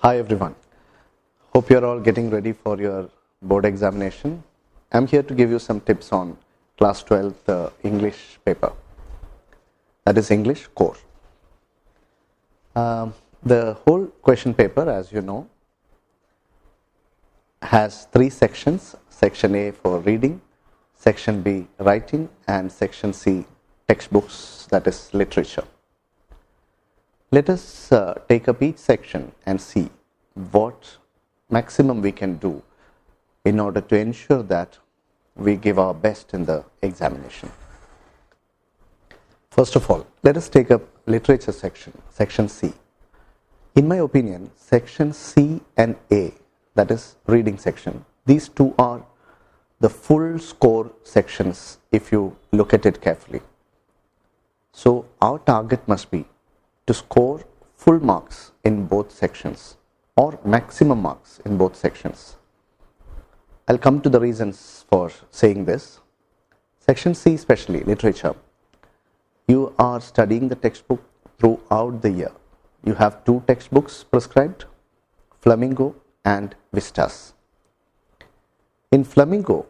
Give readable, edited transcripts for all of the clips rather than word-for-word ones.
Hi everyone. Hope you're all getting ready for your board examination. I'm here to give you some tips on class 12th English paper. That is English core. The whole question paper, as you know, has three sections. Section A for reading, Section B writing, and Section C textbooks, that is literature. Let us take up each section and see what maximum we can do in order to ensure that we give our best in the examination. First of all, let us take up literature section, Section C. In my opinion, Section C and A, that is reading section, these two are the full score sections if you look at it carefully. So our target must be to score full marks in both sections or maximum marks in both sections. I'll come to the reasons for saying this. Section C, especially literature, you are studying the textbook throughout the year. You have two textbooks prescribed, Flamingo and Vistas. In Flamingo,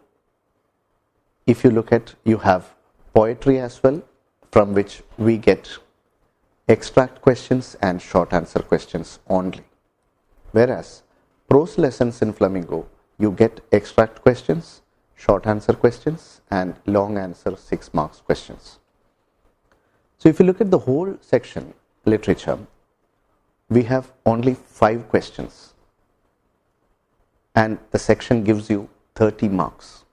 if you look at, you have poetry as well, from which we get extract questions and short answer questions only. Whereas prose lessons in Flamingo, you get extract questions, short answer questions, and long answer 6 marks questions. So if you look at the whole section, literature, we have only 5 questions, and the section gives you 30 marks.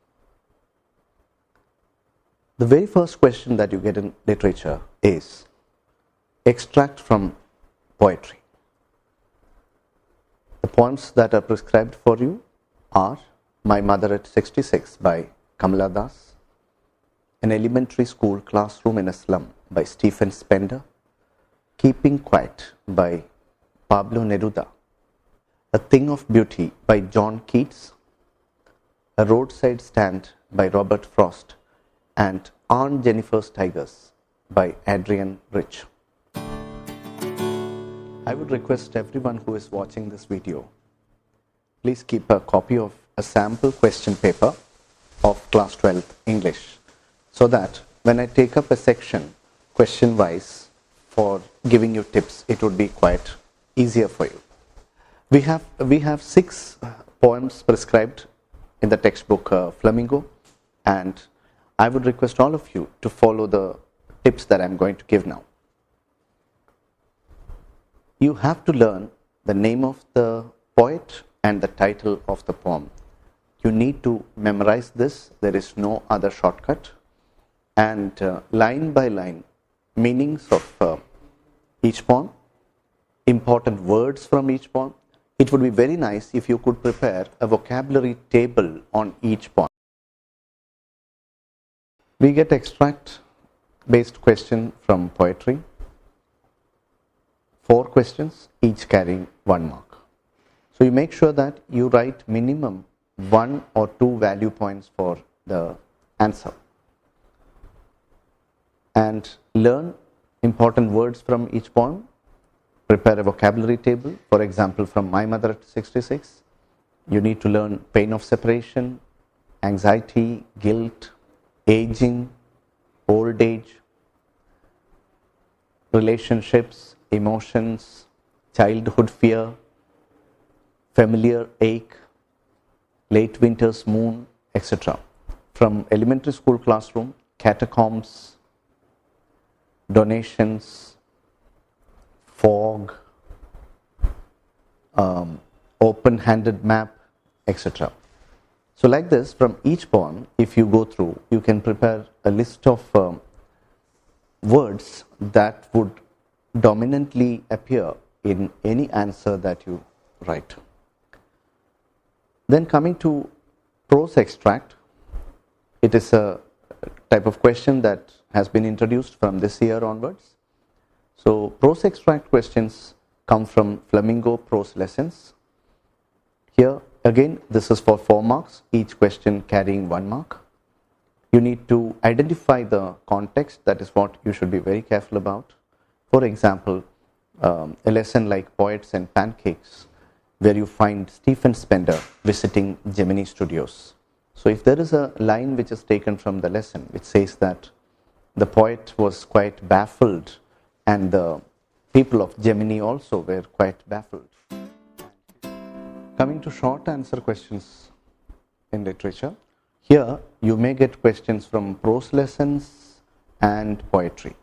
The very first question that you get in literature is extract from poetry. The poems that are prescribed for you are My Mother at 66 by Kamala Das, An Elementary School Classroom in a Slum by Stephen Spender, Keeping Quiet by Pablo Neruda, A Thing of Beauty by John Keats, A Roadside Stand by Robert Frost, and Aunt Jennifer's Tigers by Adrian Rich. I would request everyone who is watching this video, please keep a copy of a sample question paper of class 12 English, so that when I take up a section question wise for giving you tips, it would be quite easier for you. We have 6 poems prescribed in the textbook Flamingo, and I would request all of you to follow the tips that I am going to give now. You have to learn the name of the poet and the title of the poem. You need to memorize this. There is no other shortcut. And line by line, meanings of each poem, important words from each poem. It would be very nice if you could prepare a vocabulary table on each poem. We get extract based question from poetry. 4 questions, each carrying 1 mark. So you make sure that you write minimum 1 or 2 value points for the answer. And learn important words from each poem. Prepare a vocabulary table. For example, from My Mother at 66, you need to learn pain of separation, anxiety, guilt, aging, old age, relationships, emotions, childhood fear, familiar ache, late winter's moon, etc. From elementary school classroom, catacombs, donations, fog, open-handed map, etc. So like this, from each poem, if you go through, you can prepare a list of words that would dominantly appear in any answer that you write. Then coming to prose extract, it is a type of question that has been introduced from this year onwards. So prose extract questions come from Flamingo prose lessons. Here again, this is for 4 marks, each question carrying 1 mark. You need to identify the context, that is what you should be very careful about. For example, a lesson like Poets and Pancakes, where you find Stephen Spender visiting Gemini Studios. So if there is a line which is taken from the lesson which says that the poet was quite baffled and the people of Gemini also were quite baffled. Coming to short answer questions in literature, here you may get questions from prose lessons and poetry,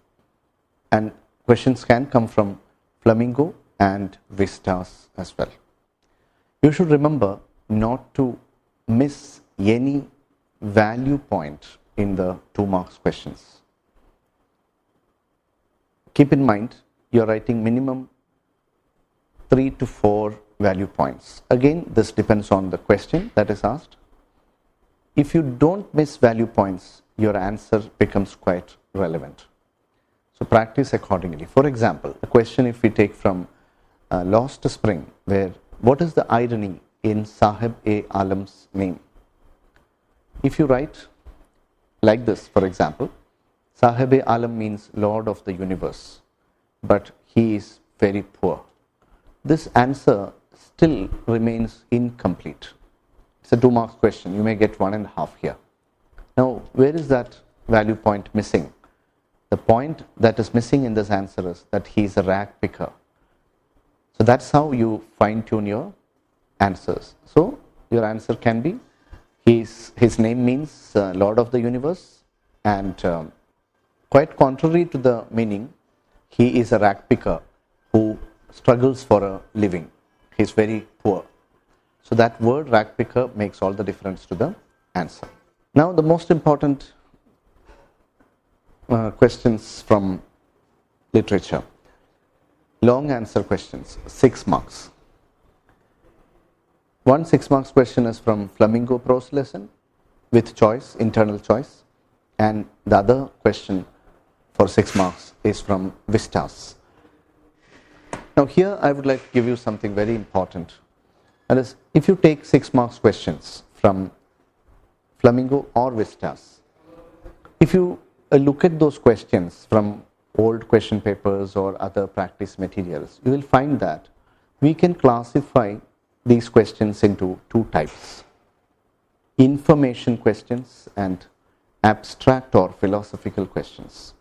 and questions can come from Flamingo and Vistas as well. You should remember not to miss any value point in the 2 marks questions. Keep in mind you are writing minimum 3 to 4 value points. Again, this depends on the question that is asked. If you don't miss value points, your answer becomes quite relevant. So practice accordingly. For example, a question if we take from Lost Spring, where what is the irony in Sahib-e-Alam's name? If you write like this, for example, Sahib-e-Alam means Lord of the Universe, but he is very poor. This answer still remains incomplete. It's a 2 marks question. You may get 1.5 here. Now, where is that value point missing? The point that is missing in this answer is that he is a rag picker. So that's how you fine tune your answers. So your answer can be his name means Lord of the Universe, and quite contrary to the meaning, he is a rag picker who struggles for a living. He is very poor. So that word rag picker makes all the difference to the answer. Now the most important questions from literature. Long answer questions, 6 marks. One 6 marks question is from Flamingo prose lesson with choice, internal choice, and the other question for 6 marks is from Vistas. Now here I would like to give you something very important. That is, if you take 6 marks questions from Flamingo or Vistas, if you look at those questions from old question papers or other practice materials, you will find that we can classify these questions into 2 types: information questions and abstract or philosophical questions.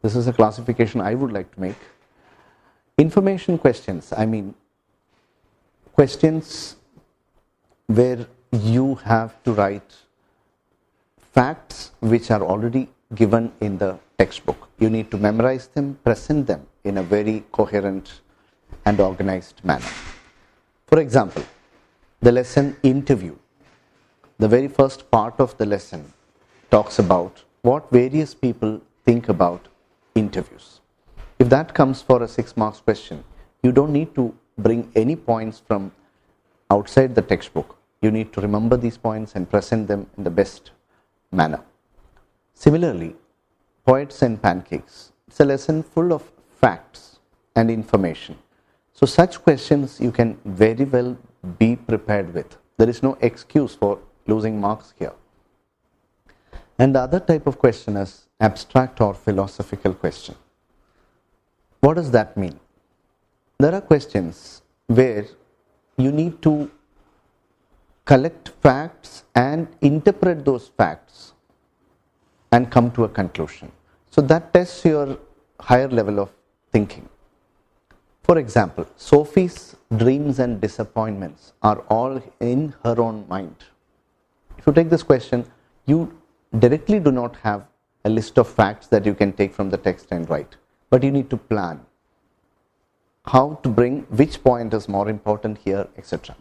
This is a classification I would like to make. Information questions, I mean questions where you have to write facts which are already given in the textbook. You need to memorize them, present them in a very coherent and organized manner. For example, the lesson interview. The very first part of the lesson talks about what various people think about interviews. If that comes for a 6 marks question, you don't need to bring any points from outside the textbook. You need to remember these points and present them in the best manner. Similarly, Poets and Pancakes. It's a lesson full of facts and information. So such questions you can very well be prepared with. There is no excuse for losing marks here. And the other type of question is abstract or philosophical question. What does that mean? There are questions where you need to collect facts and interpret those facts and come to a conclusion. So that tests your higher level of thinking. For example, Sophie's dreams and disappointments are all in her own mind. If you take this question, you directly do not have a list of facts that you can take from the text and write, but you need to plan how to bring which point is more important here, etc.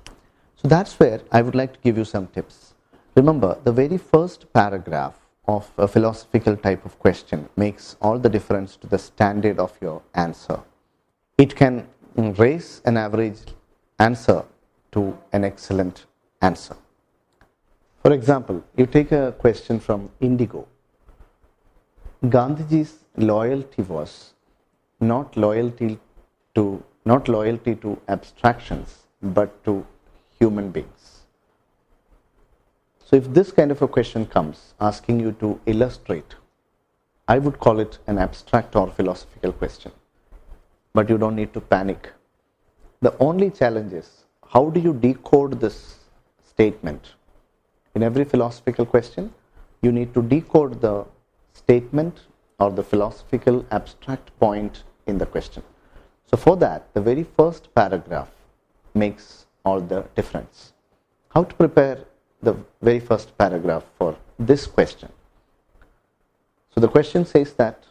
So that's where I would like to give you some tips. Remember, the very first paragraph of a philosophical type of question makes all the difference to the standard of your answer. It can raise an average answer to an excellent answer. For example, you take a question from Indigo. Gandhiji's loyalty was not loyalty to abstractions, but to human beings. So if this kind of a question comes asking you to illustrate, I would call it an abstract or philosophical question. But you don't need to panic. The only challenge is how do you decode this statement? In every philosophical question, you need to decode the statement or the philosophical abstract point in the question. So for that, the very first paragraph makes all the difference. How to prepare the very first paragraph for this question? So the question says that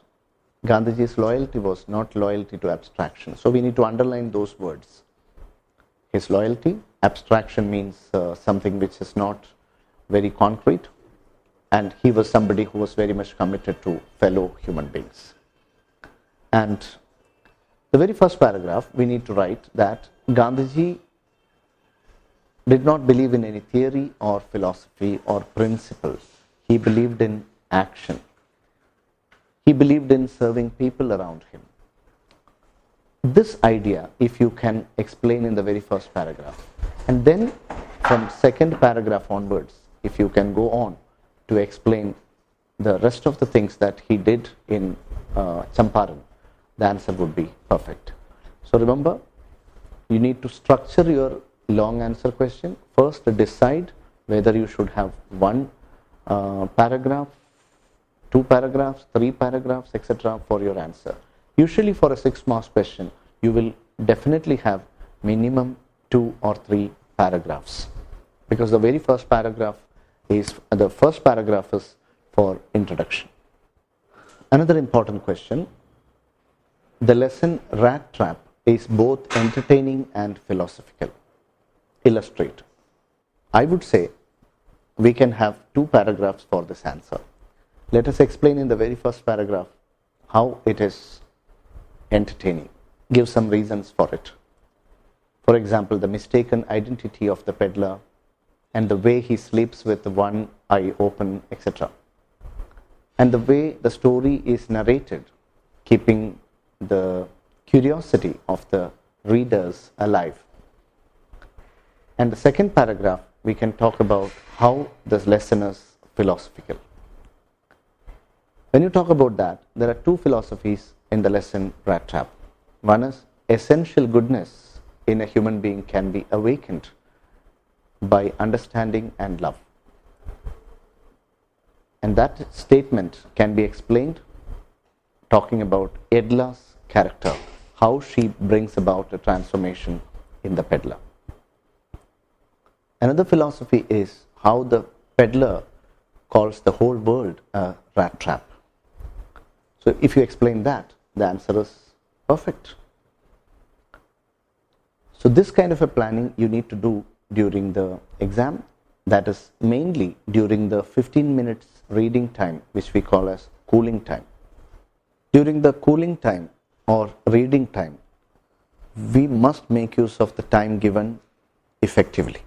Gandhiji's loyalty was not loyalty to abstraction. So we need to underline those words. His loyalty, abstraction means something which is not very concrete, and he was somebody who was very much committed to fellow human beings. And the very first paragraph, we need to write that Gandhiji did not believe in any theory or philosophy or principles. He believed in action. He believed in serving people around him. This idea, if you can explain in the very first paragraph, and then from second paragraph onwards, if you can go on to explain the rest of the things that he did in Champaran, the answer would be perfect. So remember, you need to structure your long answer question. First, decide whether you should have one paragraph, two paragraphs, three paragraphs, etc. for your answer. Usually for a 6 marks question, you will definitely have minimum 2 or 3 paragraphs, because the very first paragraph is for introduction. Another important question, the lesson rat trap is both entertaining and philosophical. Illustrate. I would say we can have 2 paragraphs for this answer. Let us explain in the very first paragraph how it is entertaining. Give some reasons for it. For example, the mistaken identity of the peddler and the way he sleeps with one eye open, etc. And the way the story is narrated, keeping the curiosity of the readers alive. And the second paragraph, we can talk about how this lesson is philosophical. When you talk about that, there are 2 philosophies in the lesson rat trap. One is essential goodness in a human being can be awakened by understanding and love. And that statement can be explained talking about Edla's character, how she brings about a transformation in the peddler. Another philosophy is how the peddler calls the whole world a rat trap. So if you explain that, the answer is perfect. So this kind of a planning you need to do during the exam, that is mainly during the 15 minutes reading time, which we call as cooling time. During the cooling time or reading time, we must make use of the time given effectively.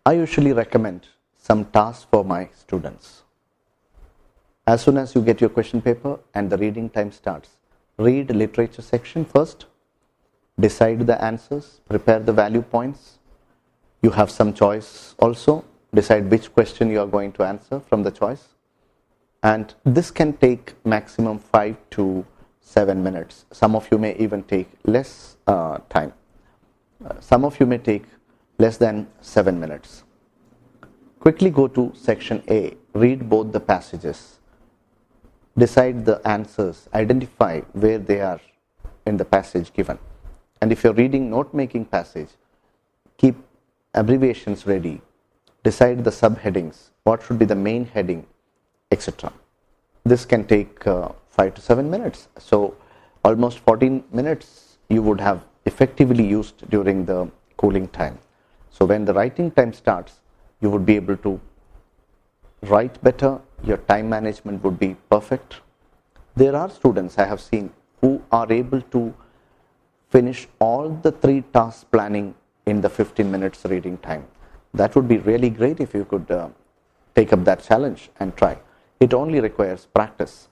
I usually recommend some tasks for my students. As soon as you get your question paper and the reading time starts, read literature section first, decide the answers, prepare the value points. You have some choice also, decide which question you are going to answer from the choice. And this can take maximum 5 to 7 minutes. Some of you may even take less time. Some of you may take less than 7 minutes. Quickly go to section A, read both the passages. Decide the answers, identify where they are in the passage given. And if you're reading note-making passage, keep abbreviations ready. Decide the subheadings, what should be the main heading, etc. This can take 5 to 7 minutes. So almost 14 minutes you would have effectively used during the cooling time. So when the writing time starts, you would be able to write better, your time management would be perfect. There are students I have seen who are able to finish all the 3 tasks planning in the 15 minutes reading time. That would be really great if you could take up that challenge and try. It only requires practice.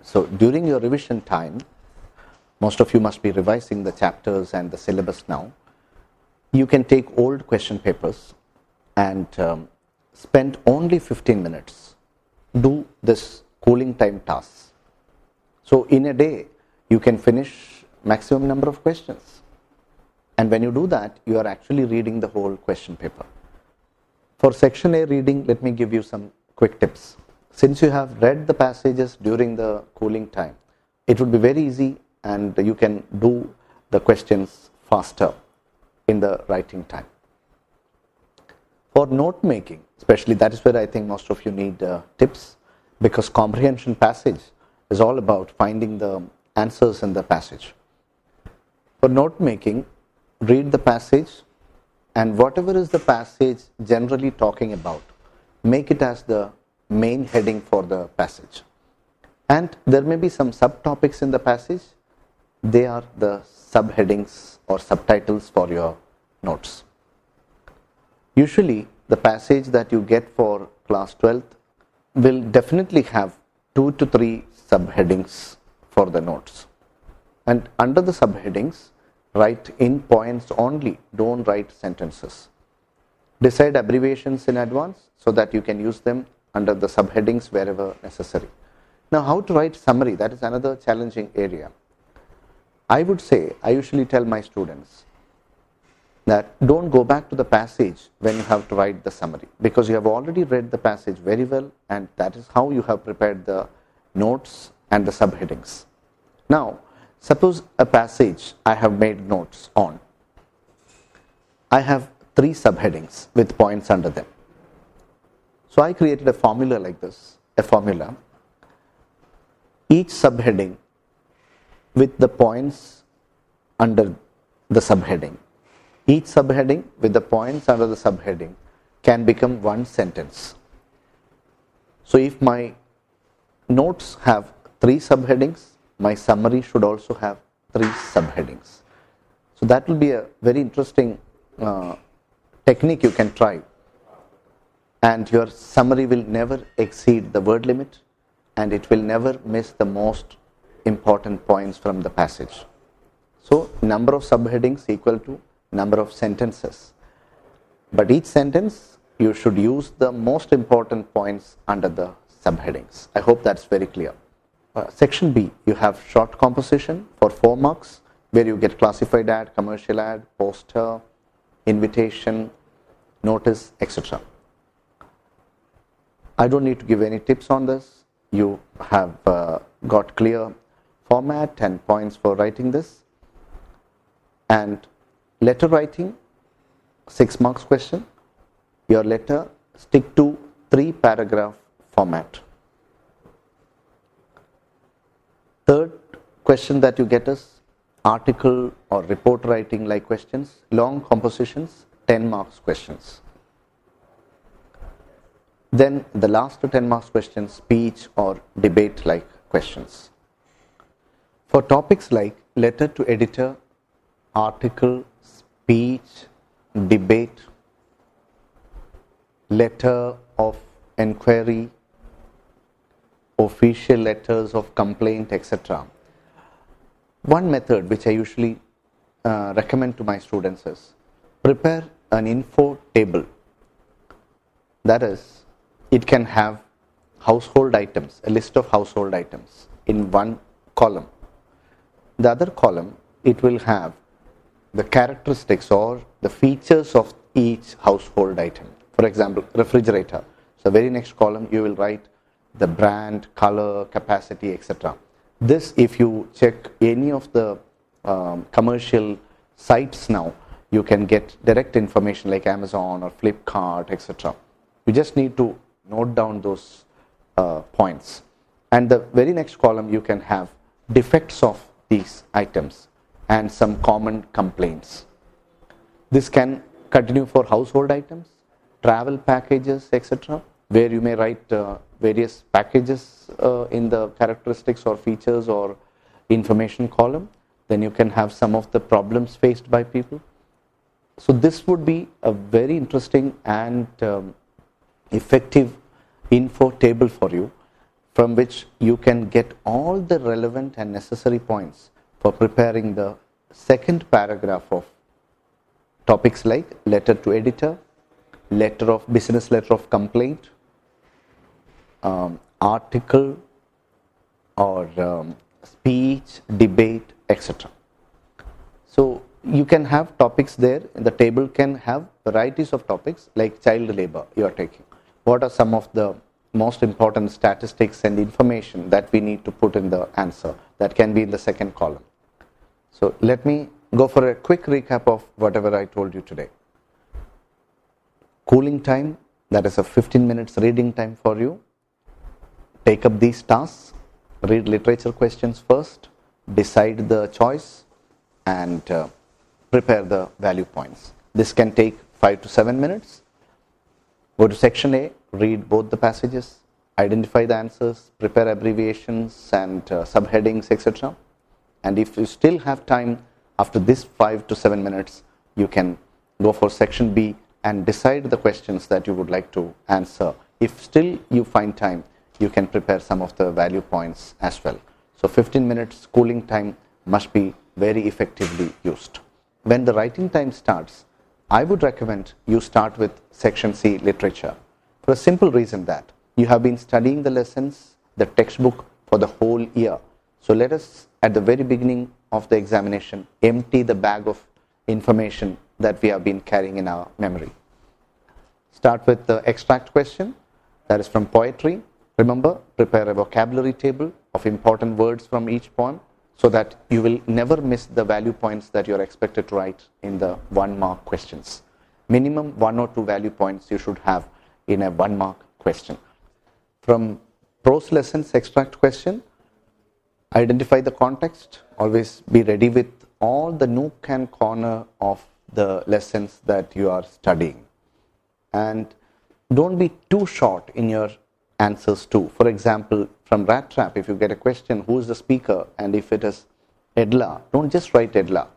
So during your revision time, most of you must be revising the chapters and the syllabus now. You can take old question papers and spend only 15 minutes. Do this cooling time tasks. So in a day, you can finish maximum number of questions. And when you do that, you are actually reading the whole question paper. For section A reading, let me give you some quick tips. Since you have read the passages during the cooling time, it would be very easy and you can do the questions faster in the writing time. For note making, especially, that is where I think most of you need tips, because comprehension passage is all about finding the answers in the passage. For note making, read the passage, and whatever is the passage generally talking about, make it as the main heading for the passage. And there may be some subtopics in the passage. They are the subheadings or subtitles for your notes. Usually, the passage that you get for class 12th will definitely have 2 to 3 subheadings for the notes. And under the subheadings, write in points only, don't write sentences. Decide abbreviations in advance so that you can use them under the subheadings wherever necessary. Now, how to write summary? That is another challenging area. I would say, I usually tell my students that don't go back to the passage when you have to write the summary, because you have already read the passage very well, and that is how you have prepared the notes and the subheadings. Now, suppose a passage I have made notes on. I have 3 subheadings with points under them. So I created a formula like this, a formula. Each subheading with the points under the subheading. Each subheading with the points under the subheading can become one sentence. So if my notes have 3 subheadings, my summary should also have 3 subheadings. So that will be a very interesting technique you can try, and your summary will never exceed the word limit, and it will never miss the most important points from the passage. So number of subheadings equal to number of sentences, but each sentence you should use the most important points under the subheadings. I hope that's very clear. Section B, you have short composition for 4 marks, where you get classified ad, commercial ad, poster, invitation, notice, etc. I don't need to give any tips on this. You have got clear format and points for writing this. And letter writing, 6 marks question. Your letter, stick to 3 paragraph format. Third question that you get is article or report writing like questions, long compositions, 10 marks questions. Then the last 10 marks questions, speech or debate like questions. For topics like letter to editor, article, speech, debate, letter of enquiry, official letters of complaint, etc. One method which I usually recommend to my students is prepare an info table. That is, it can have household items, a list of household items in one column. The other column, it will have the characteristics or the features of each household item. For example, refrigerator. So very next column you will write the brand, color, capacity, etc. This, if you check any of the commercial sites now, you can get direct information like Amazon or Flipkart, etc. You just need to note down those points. And the very next column you can have defects of these items and some common complaints. This can continue for household items, travel packages, etc., where you may write various packages in the characteristics or features or information column. Then you can have some of the problems faced by people. So this would be a very interesting and effective info table for you, from which you can get all the relevant and necessary points for preparing the second paragraph of topics like letter to editor, business letter of complaint, article or speech, debate, etc. So you can have topics there. The table can have varieties of topics like child labor you are taking. What are some of the most important statistics and information that we need to put in the answer? That can be in the second column. So let me go for a quick recap of whatever I told you today. Cooling time, that is a 15 minutes reading time for you. Take up these tasks, read literature questions first, decide the choice, and prepare the value points. This can take 5 to 7 minutes. Go to section A, read both the passages, identify the answers, prepare abbreviations and subheadings, etc. And if you still have time after this 5 to 7 minutes, you can go for section B and decide the questions that you would like to answer. If still you find time, you can prepare some of the value points as well. So 15 minutes cooling time must be very effectively used. When the writing time starts, I would recommend you start with section C, literature, for a simple reason that you have been studying the lessons, the textbook for the whole year. So let us at the very beginning of the examination empty the bag of information that we have been carrying in our memory. Start with the extract question, that is from poetry. Remember, prepare a vocabulary table of important words from each poem so that you will never miss the value points that you are expected to write in the 1 mark questions. Minimum 1 or 2 value points you should have in a 1 mark question. From prose lessons extract question, identify the context, always be ready with all the nook and corner of the lessons that you are studying. And don't be too short in your answers too. For example, from Rat Trap, if you get a question, who is the speaker, and if it is Edla, don't just write Edla,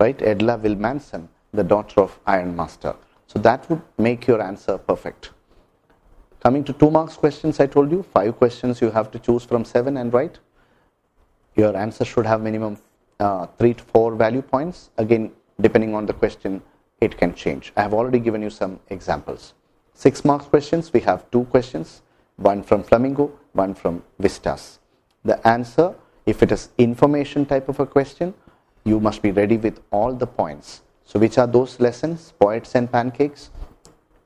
write Edla Wilmanson, the daughter of Iron Master. So that would make your answer perfect. Coming to 2 marks questions, I told you 5 questions you have to choose from 7 and write. Your answer should have minimum 3 to 4 value points. Again, depending on the question, it can change. I have already given you some examples. 6 marks questions, we have 2 questions, one from Flamingo, one from Vistas. The answer, if it is information type of a question, you must be ready with all the points. So which are those lessons? Poets and Pancakes,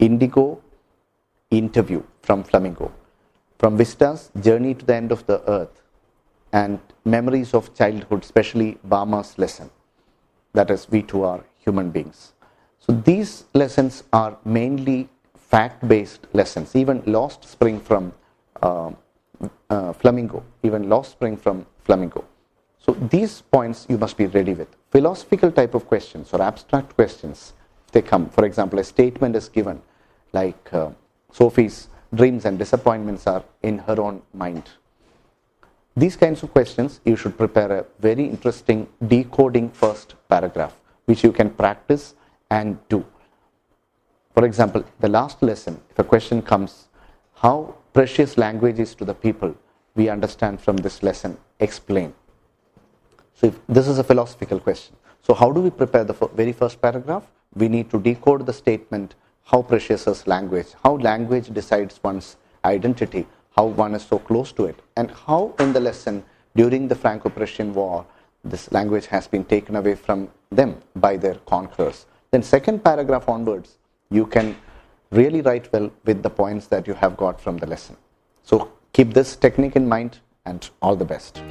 Indigo, Interview from Flamingo. From Vistas, Journey to the End of the Earth, and Memories of Childhood, especially Bama's lesson, that is, we too are human beings. So these lessons are mainly fact-based lessons. Even Lost Spring from Flamingo, So these points you must be ready with. Philosophical type of questions or abstract questions, if they come, for example, a statement is given like Sophie's dreams and disappointments are in her own mind. These kinds of questions, you should prepare a very interesting decoding first paragraph, which you can practice and do. For example, the last lesson, if a question comes, how precious language is to the people, we understand from this lesson, explain. So if this is a philosophical question. So how do we prepare the very first paragraph? We need to decode the statement, how precious is language, how language decides one's identity, how one is so close to it, and how in the lesson during the Franco-Prussian War, this language has been taken away from them by their conquerors. Then second paragraph onwards, you can really write well with the points that you have got from the lesson. So keep this technique in mind and all the best.